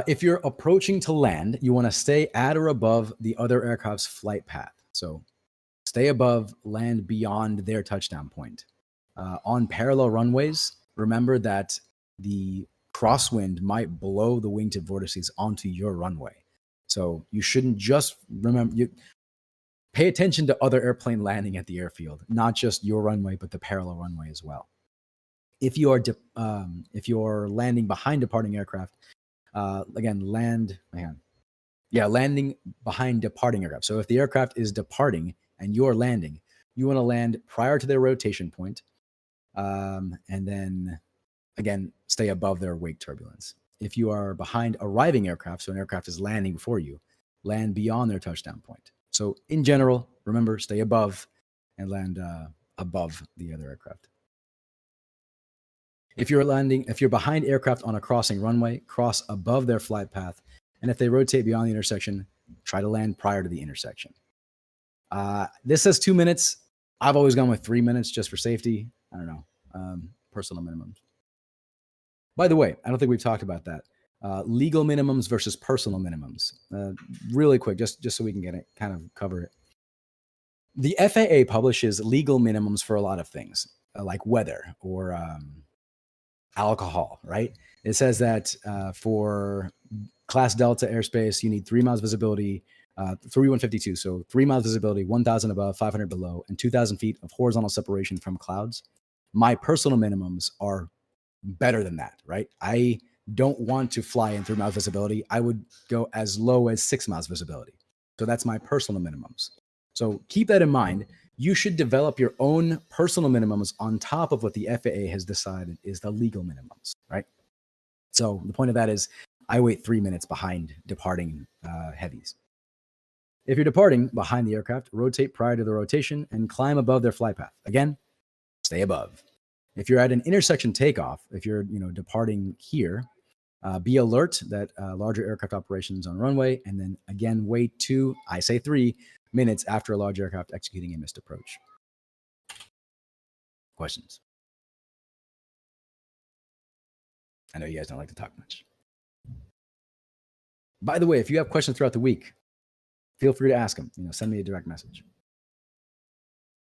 [SPEAKER 1] If you're approaching to land, you want to stay at or above the other aircraft's flight path. So stay above, land beyond their touchdown point. On parallel runways, remember that the crosswind might blow the wingtip vortices onto your runway. So you shouldn't just pay attention to other airplane landing at the airfield, not just your runway, but the parallel runway as well. If you are landing behind departing aircraft, landing behind departing aircraft. So if the aircraft is departing and you're landing, you want to land prior to their rotation point, and then again stay above their wake turbulence. If you are behind arriving aircraft, so an aircraft is landing before you, land beyond their touchdown point. So in general, remember, stay above and land above the other aircraft. If you're behind aircraft on a crossing runway, cross above their flight path. And if they rotate beyond the intersection, try to land prior to the intersection. This says 2 minutes. I've always gone with 3 minutes just for safety. I don't know. Personal minimums. By the way, I don't think we've talked about that. Legal minimums versus personal minimums. Really quick, just so we can get it, kind of cover it. The FAA publishes legal minimums for a lot of things, like weather or alcohol, right? It says that for Class Delta airspace, you need 3 miles visibility, 3152. So 3 miles visibility, 1,000 above, 500 below, and 2,000 feet of horizontal separation from clouds. My personal minimums are better than that, right? I don't want to fly in 3 miles visibility. I would go as low as 6 miles visibility. So that's my personal minimums. So keep that in mind. You should develop your own personal minimums on top of what the FAA has decided is the legal minimums, right? So the point of that is I wait 3 minutes behind departing heavies. If you're departing behind the aircraft, rotate prior to the rotation and climb above their flight path. Again, stay above. If you're at an intersection takeoff, if you're departing here, be alert that larger aircraft operations on runway, and then again wait 3 minutes after a large aircraft executing a missed approach. Questions? I know you guys don't like to talk much. By the way, if you have questions throughout the week, feel free to ask them. Send me a direct message.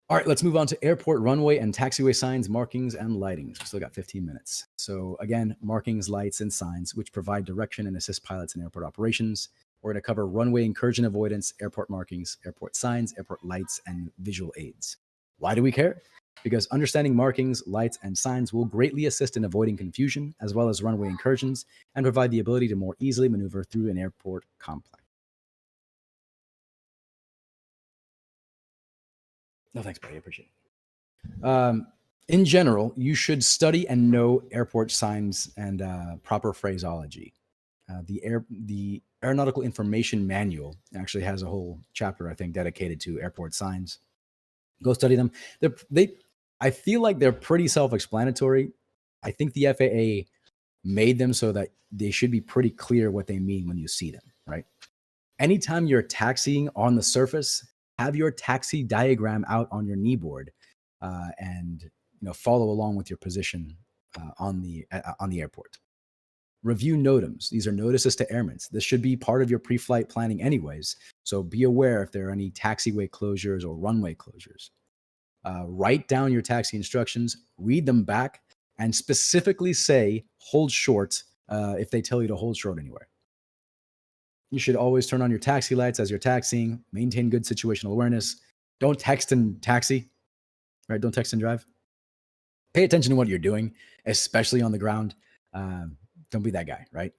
[SPEAKER 1] All right, let's move on to airport runway and taxiway signs, markings, and lightings. We still got 15 minutes. So again, markings, lights, and signs, which provide direction and assist pilots in airport operations. We're going to cover runway incursion avoidance, airport markings, airport signs, airport lights, and visual aids. Why do we care? Because understanding markings, lights, and signs will greatly assist in avoiding confusion, as well as runway incursions, and provide the ability to more easily maneuver through an airport complex. No, thanks, buddy. I appreciate it. In general, you should study and know airport signs and proper phraseology. The Aeronautical Information Manual actually has a whole chapter, I think, dedicated to airport signs. Go study them. I feel like they're pretty self-explanatory. I think the FAA made them so that they should be pretty clear what they mean when you see them, right? Anytime you're taxiing on the surface, have your taxi diagram out on your knee board, and follow along with your position on the airport. Review NOTAMs. These are notices to airmen. This should be part of your pre-flight planning anyways. So be aware if there are any taxiway closures or runway closures. Write down your taxi instructions, read them back, and specifically say hold short if they tell you to hold short anywhere. You should always turn on your taxi lights as you're taxiing. Maintain good situational awareness. Don't text and taxi, right? Don't text and drive. Pay attention to what you're doing, especially on the ground. Don't be that guy, right?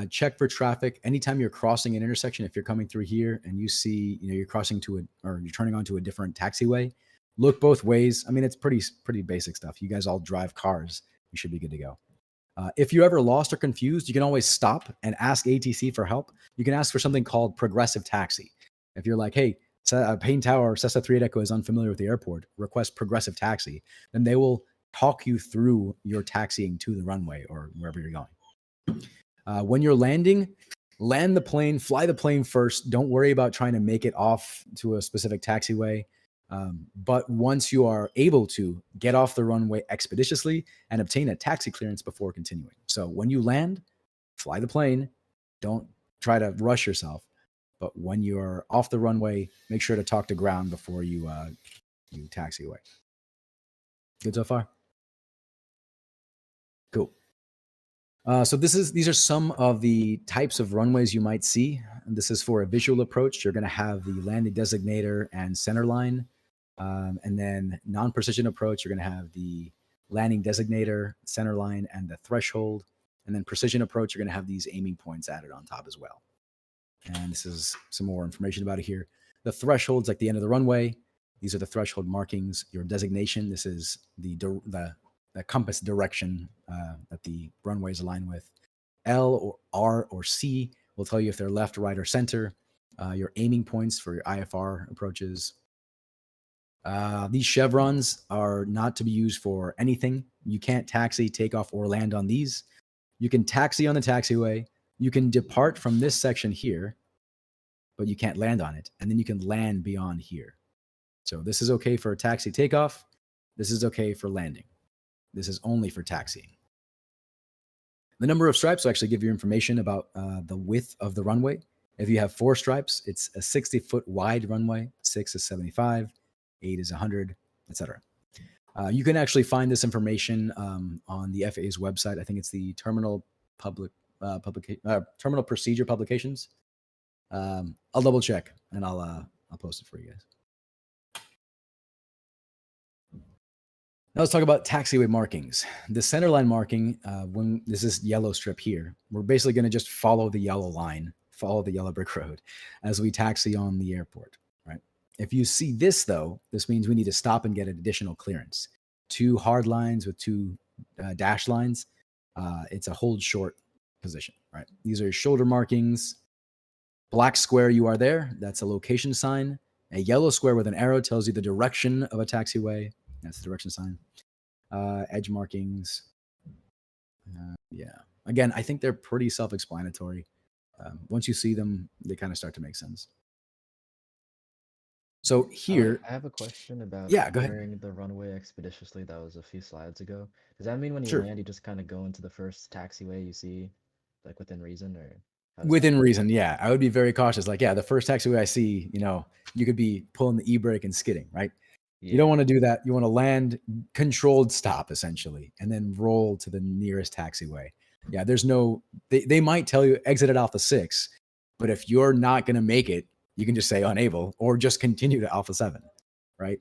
[SPEAKER 1] Check for traffic. Anytime you're crossing an intersection, if you're coming through here and you see, you're crossing or you're turning onto a different taxiway, look both ways. I mean, it's pretty basic stuff. You guys all drive cars. You should be good to go. If you're ever lost or confused, you can always stop and ask ATC for help. You can ask for something called progressive taxi. If you're like, hey, Payne Tower, Cessna 38 Echo is unfamiliar with the airport, request progressive taxi, then they will talk you through your taxiing to the runway or wherever you're going. When you're landing, land the plane, fly the plane first. Don't worry about trying to make it off to a specific taxiway. But once you are able to, get off the runway expeditiously and obtain a taxi clearance before continuing. So when you land, fly the plane. Don't try to rush yourself. But when you're off the runway, make sure to talk to ground before you taxi away. Good so far? Cool. So these are some of the types of runways you might see. And this is for a visual approach. You're going to have the landing designator and center line. And then non-precision approach, you're going to have the landing designator, center line, and the threshold. And then precision approach, you're going to have these aiming points added on top as well. And this is some more information about it here. The threshold's like the end of the runway. These are the threshold markings. Your designation, this is the compass direction that the runway is aligned with. L or R or C will tell you if they're left, right, or center. Your aiming points for your IFR approaches. These chevrons are not to be used for anything. You can't taxi, take off, or land on these. You can taxi on the taxiway. You can depart from this section here, but you can't land on it. And then you can land beyond here. So this is okay for taxi takeoff. This is okay for landing. This is only for taxiing. The number of stripes will actually give you information about the width of the runway. If you have 4 stripes, it's a 60-foot wide runway. 6 is 75, 8 is 100, etc. You can actually find this information on the FAA's website. I think it's the Terminal Procedure Publications. I'll double check and I'll post it for you guys. Now let's talk about taxiway markings. The centerline marking, when this is yellow strip here, we're basically going to just follow the yellow line, follow the yellow brick road as we taxi on the airport, right? If you see this though, this means we need to stop and get an additional clearance. 2 hard lines with 2 dash lines. It's a hold short position, right? These are your shoulder markings. Black square, you are there. That's a location sign. A yellow square with an arrow tells you the direction of a taxiway. That's the direction sign. Edge markings. Yeah. Again, I think they're pretty self-explanatory. Once you see them, they kind of start to make sense. So here,
[SPEAKER 5] I have a question about
[SPEAKER 1] Yeah, go ahead.
[SPEAKER 5] clearing the runway expeditiously. That was a few slides ago. Does that mean when you
[SPEAKER 1] Sure.
[SPEAKER 5] land, you just kind of go into the first taxiway you see, like within reason, or how does that
[SPEAKER 1] Within
[SPEAKER 5] work?
[SPEAKER 1] reason, yeah. I would be very cautious. Like, yeah, the first taxiway I see, you could be pulling the e-brake and skidding, right? You don't want to do that. You want to land, controlled stop, essentially, and then roll to the nearest taxiway. Yeah, they might tell you exit at Alpha 6, but if you're not going to make it, you can just say unable or just continue to Alpha 7, right?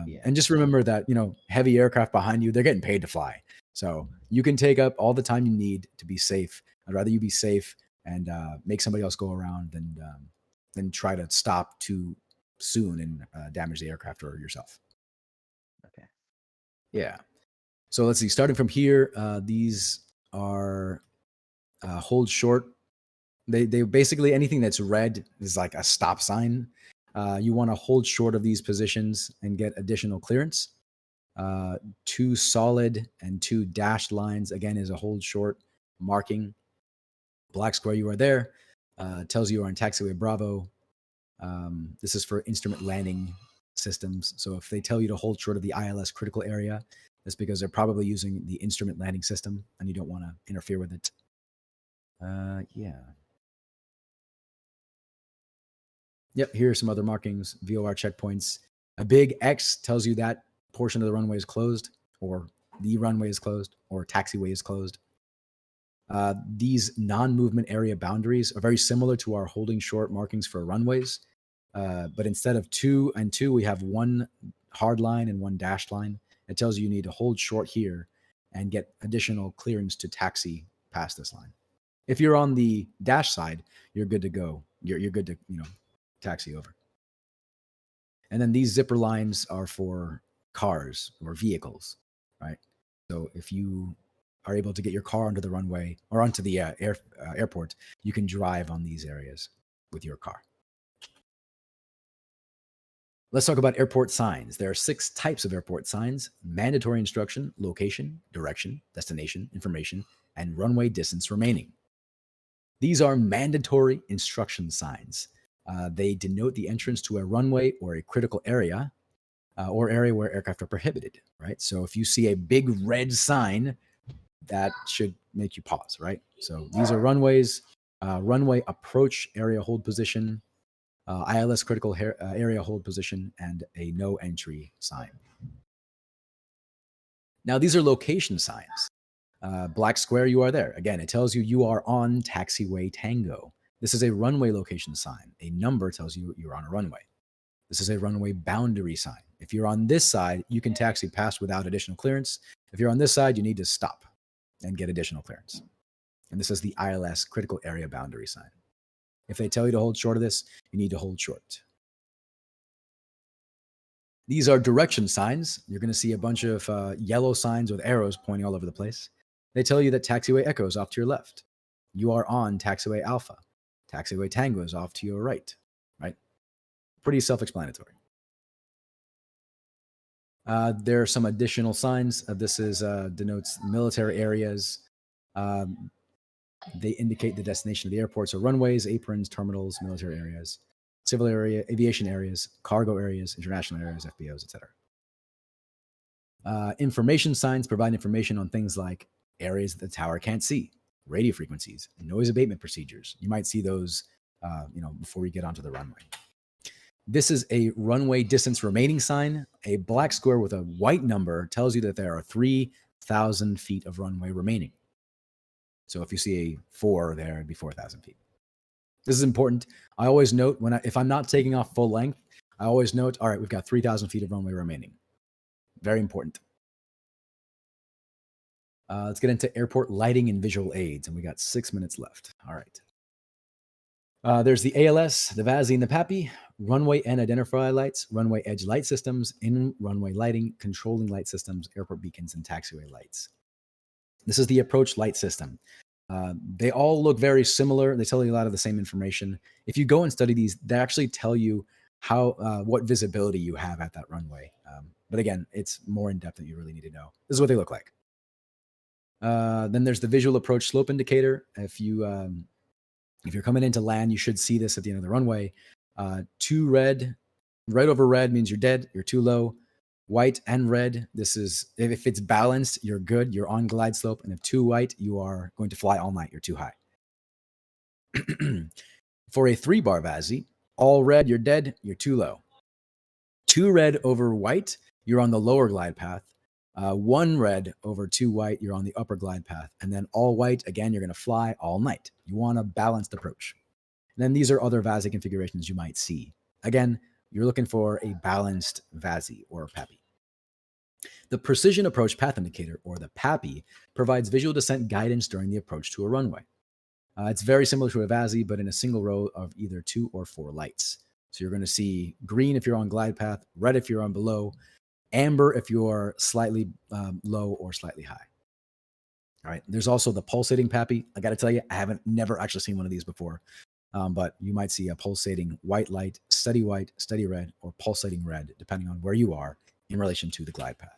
[SPEAKER 5] Yeah.
[SPEAKER 1] And just remember that, heavy aircraft behind you, they're getting paid to fly. So you can take up all the time you need to be safe. I'd rather you be safe and make somebody else go around than try to stop to soon and damage the aircraft or yourself.
[SPEAKER 5] Okay.
[SPEAKER 1] Yeah. So let's see. Starting from here, these are hold short. They basically, anything that's red is like a stop sign. You want to hold short of these positions and get additional clearance. 2 solid and 2 dashed lines, again, is a hold short marking. Black square, you are there. Tells you are on taxiway Bravo. This is for instrument landing systems. So if they tell you to hold short of the ILS critical area, that's because they're probably using the instrument landing system and you don't want to interfere with it. Yeah. Yep, here are some other markings, VOR checkpoints. A big X tells you that portion of the runway is closed, or the runway is closed, or taxiway is closed. These non-movement area boundaries are very similar to our holding short markings for runways, but instead of 2 and 2, we have 1 hard line and 1 dashed line. It tells you need to hold short here and get additional clearance to taxi past this line. If you're on the dash side, you're good to go. You're good to taxi over. And then these zipper lines are for cars or vehicles, right? So if you are able to get your car onto the runway or onto the airport, you can drive on these areas with your car. Let's talk about airport signs. There are 6 types of airport signs: mandatory instruction, location, direction, destination, information, and runway distance remaining. These are mandatory instruction signs. They denote the entrance to a runway or a critical area or area where aircraft are prohibited, right? So if you see a big red sign, that should make you pause, right? So these are runways, runway approach area hold position, ILS critical area hold position, and a no entry sign. Now, these are location signs. Black square, you are there. Again, it tells you you are on taxiway Tango. This is a runway location sign. A number tells you you're on a runway. This is a runway boundary sign. If you're on this side, you can taxi past without additional clearance. If you're on this side, you need to stop and get additional clearance. And this is the ILS critical area boundary sign. If they tell you to hold short of this, you need to hold short. These are direction signs. You're going to see a bunch of yellow signs with arrows pointing all over the place. They tell you that taxiway Echo is off to your left. You are on taxiway Alpha. Taxiway Tango is off to your right, right? Pretty self-explanatory. There are some additional signs. This is denotes military areas. They indicate the destination of the airports or runways, aprons, terminals, military areas, civil area, aviation areas, cargo areas, international areas, FBOs, etc. Information signs provide information on things like areas that the tower can't see, radio frequencies, noise abatement procedures. You might see those, before you get onto the runway. This is a runway distance remaining sign. A black square with a white number tells you that there are 3,000 feet of runway remaining. So if you see a 4 there, it'd be 4,000 feet. This is important. I always note if I'm not taking off full length, I always note, all right, we've got 3,000 feet of runway remaining. Very important. Let's get into airport lighting and visual aids, and we got 6 minutes left. All right. There's the ALS, the VASI, and the PAPI, runway and identifier lights, runway edge light systems, in-runway lighting, controlling light systems, airport beacons, and taxiway lights. This is the approach light system. They all look very similar. They tell you a lot of the same information. If you go and study these, they actually tell you what visibility you have at that runway. But again, it's more in depth that you really need to know. This is what they look like. Then there's the visual approach slope indicator. If you're coming into land, you should see this at the end of the runway. 2 red over red means you're dead, you're too low. White and red, this is, if it's balanced, you're good, you're on glide slope. And if 2 white, you are going to fly all night, you're too high. For a 3-bar VASI, all red, you're dead, you're too low. 2 red over white, you're on the lower glide path. 1 red over 2 white, you're on the upper glide path. And then all white, again, you're going to fly all night. You want a balanced approach. And then these are other VASI configurations you might see. Again, you're looking for a balanced VASI or PAPI. The Precision Approach Path Indicator, or the PAPI, provides visual descent guidance during the approach to a runway. It's very similar to a VASI, but in a single row of either 2 or 4 lights. So you're going to see green if you're on glide path, red if you're on below, amber if you're slightly low or slightly high. All right. There's also the pulsating PAPI. I got to tell you, I haven't never actually seen one of these before, but you might see a pulsating white light, steady red, or pulsating red, depending on where you are in relation to the glide path.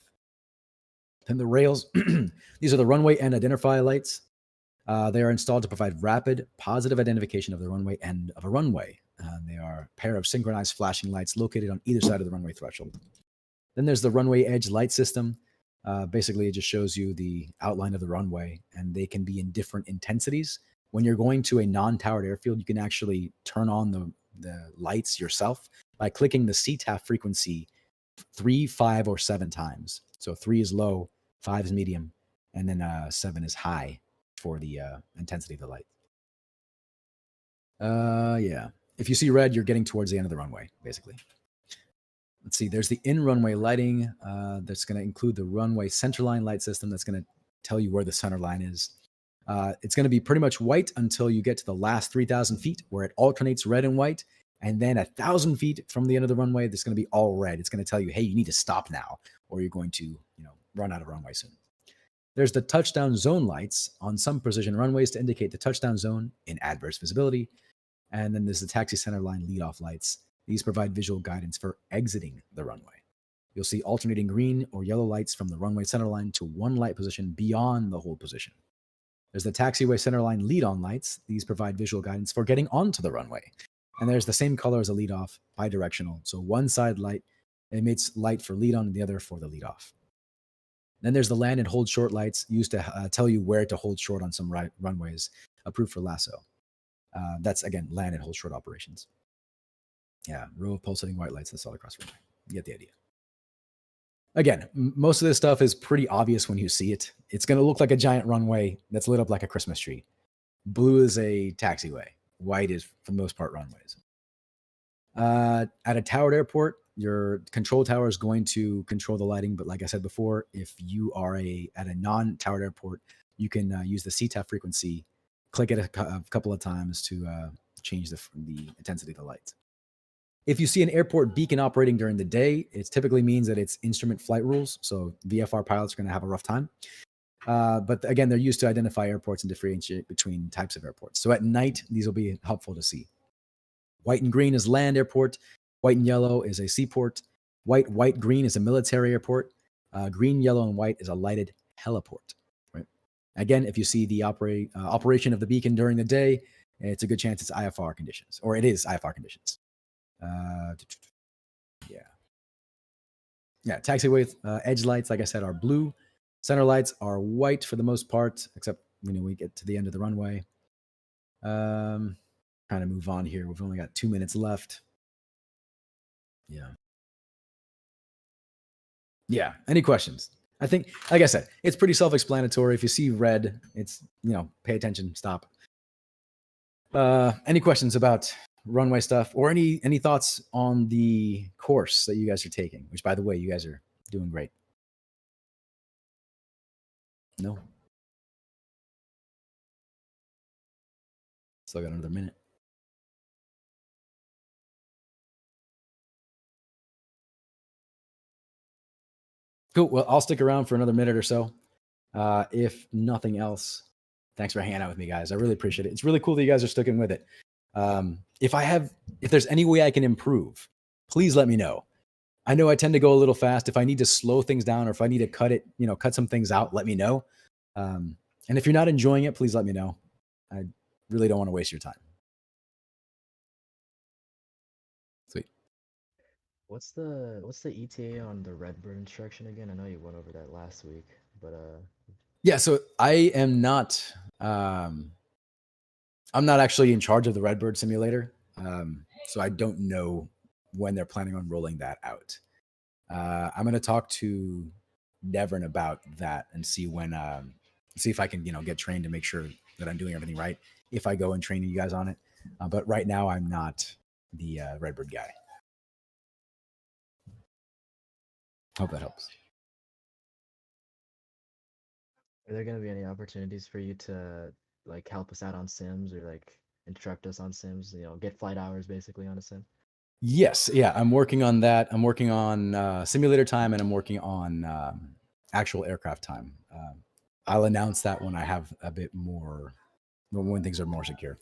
[SPEAKER 1] Then the rails, these are the runway end identifier lights. They are installed to provide rapid, positive identification of the runway end of a runway. They are a pair of synchronized flashing lights located on either side of the runway threshold. Then there's the runway edge light system. Basically, it just shows you the outline of the runway, and they can be in different intensities. When you're going to a non-towered airfield, you can actually turn on the lights yourself by clicking the CTAF frequency 3, 5, or 7 times. So 3 is low, 5 is medium, and then 7 is high for the intensity of the light. Yeah. If you see red, you're getting towards the end of the runway, basically. Let's see, there's the in-runway lighting that's going to include the runway centerline light system that's going to tell you where the center line is. It's going to be pretty much white until you get to the last 3,000 feet where it alternates red and white. And then 1,000 feet from the end of the runway, that's going to be all red. It's going to tell you, hey, you need to stop now or you're going to run out of runway soon. There's the touchdown zone lights on some precision runways to indicate the touchdown zone in adverse visibility. And then there's the taxi center line leadoff lights. These provide visual guidance for exiting the runway. You'll see alternating green or yellow lights from the runway centerline to one light position beyond the hold position. There's the taxiway centerline lead-on lights. These provide visual guidance for getting onto the runway. And there's the same color as a lead-off, bidirectional. So one side light emits light for lead-on and the other for the lead-off. Then there's the land and hold short lights used to tell you where to hold short on some runways, approved for lasso. That's, again, land and hold short operations. Yeah, row of pulsating white lights that's all across the runway. You get the idea. Again, most of this stuff is pretty obvious when you see it. It's going to look like a giant runway that's lit up like a Christmas tree. Blue is a taxiway. White is, for the most part, runways. At a towered airport, your control tower is going to control the lighting. But like I said before, if you are at a non-towered airport, you can use the CTAF frequency, click it a couple of times to change the intensity of the lights. If you see an airport beacon operating during the day, it typically means that it's instrument flight rules. So VFR pilots are going to have a rough time. But again, they're used to identify airports and differentiate between types of airports. So at night, these will be helpful to see. White and green is land airport. White and yellow is a seaport. White, green is a military airport. Green, yellow, and white is a lighted heliport. Right. Again, if you see the operation of the beacon during the day, it's a good chance it's IFR conditions, or it is IFR conditions. Yeah. Taxiway edge lights, like I said, are blue. Center lights are white for the most part, except when we get to the end of the runway. Trying to move on here. We've only got 2 minutes left. Yeah. Any questions? I think, like I said, it's pretty self-explanatory. If you see red, it's, pay attention, stop. Any questions about runway stuff or any thoughts on the course that you guys are taking, which, by the way, you guys are doing great? No? Still got another minute. Cool. Well, I'll stick around for another minute or so. If nothing else, thanks for hanging out with me, guys. I really appreciate it. It's really cool that you guys are sticking with it. If there's any way I can improve, please let me know. I know I tend to go a little fast. If I need to slow things down or if I need to cut some things out, let me know. And if you're not enjoying it, please let me know. I really don't want to waste your time. Sweet.
[SPEAKER 5] What's the ETA on the Redbird instruction again? I know you went over that last week, but
[SPEAKER 1] Yeah, so I am not I'm not actually in charge of the Redbird simulator. So I don't know when they're planning on rolling that out. I'm going to talk to Devon about that and see if I can, get trained to make sure that I'm doing everything right. If I go and train you guys on it. But right now I'm not the Redbird guy. Hope that helps.
[SPEAKER 5] are there going to be any opportunities for you to help us out on sims or instruct us on sims? Get flight hours basically on a sim.
[SPEAKER 1] Yes, yeah, I'm working on that. I'm working on simulator time, and I'm working on actual aircraft time. I'll announce that when I have a bit more, when things are more secure.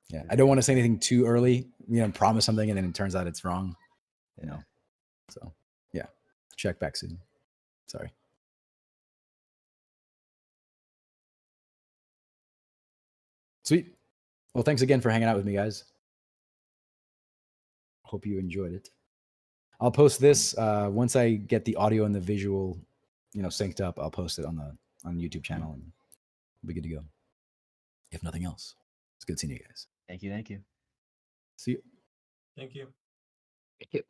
[SPEAKER 1] Yeah, I don't want to say anything too early. Promise something and then it turns out it's wrong. So yeah, check back soon. Sorry. Sweet. Well, thanks again for hanging out with me, guys. Hope you enjoyed it. I'll post this once I get the audio and the visual, synced up. I'll post it on the YouTube channel, and we'll be good to go. If nothing else, it's good seeing you guys.
[SPEAKER 5] Thank you.
[SPEAKER 1] See you.
[SPEAKER 2] Thank you.
[SPEAKER 3] Thank you.